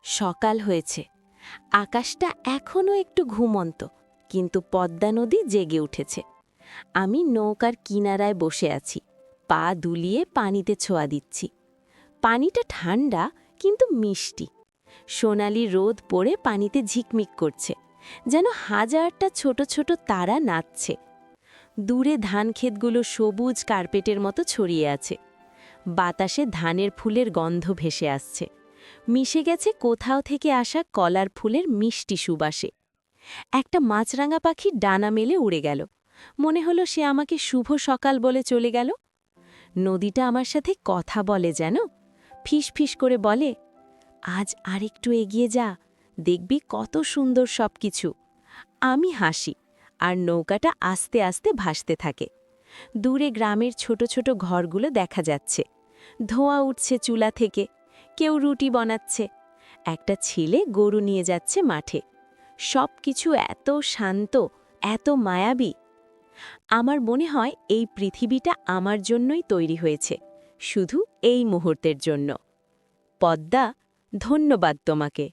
সকাল হয়েছে। আকাশটা এখনো একটু ঘুমন্ত, কিন্তু পদ্মা নদী জেগে উঠেছে। আমি নৌকার কিনারায় বসে আছি, পা দুলিয়ে পানিতে ছোঁয়া দিচ্ছি। পানিটা ঠান্ডা কিন্তু মিষ্টি। সোনালি রোদ পড়ে পানিতে ঝিকমিক করছে, যেন হাজারটা ছোট ছোট তারা নাচছে। দূরে ধানক্ষেতগুলো সবুজ কার্পেটের মতো ছড়িয়ে আছে। বাতাসে ধানের ফুলের গন্ধ ভেসে আসছে, মিশে গেছে কোথাও থেকে আসা কলার ফুলের মিষ্টি সুবাসে। একটা মাছরাঙা পাখি ডানা মেলে উড়ে গেল। মনে হলো সে আমাকে শুভ সকাল বলে চলে গেল। নদীটা আমার সাথে কথা বলে যেন, ফিস ফিস করে বলে, আজ আরেকটু এগিয়ে যা, দেখবি কত সুন্দর সব কিছু। আমি হাসি, আর নৌকাটা আস্তে আস্তে ভাসতে থাকে। দূরে গ্রামের ছোট ছোট ঘরগুলো দেখা যাচ্ছে। ধোঁয়া উঠছে চুলা থেকে, কেউ রুটি বানাচ্ছে। একটা ছেলে গরু নিয়ে যাচ্ছে মাঠে। সব কিছু এত শান্ত, এত মায়াবী। আমার মনে হয় এই পৃথিবীটা আমার জন্যই তৈরি হয়েছে, শুধু এই মুহূর্তের জন্য। পদ্মা, ধন্যবাদ তোমাকে।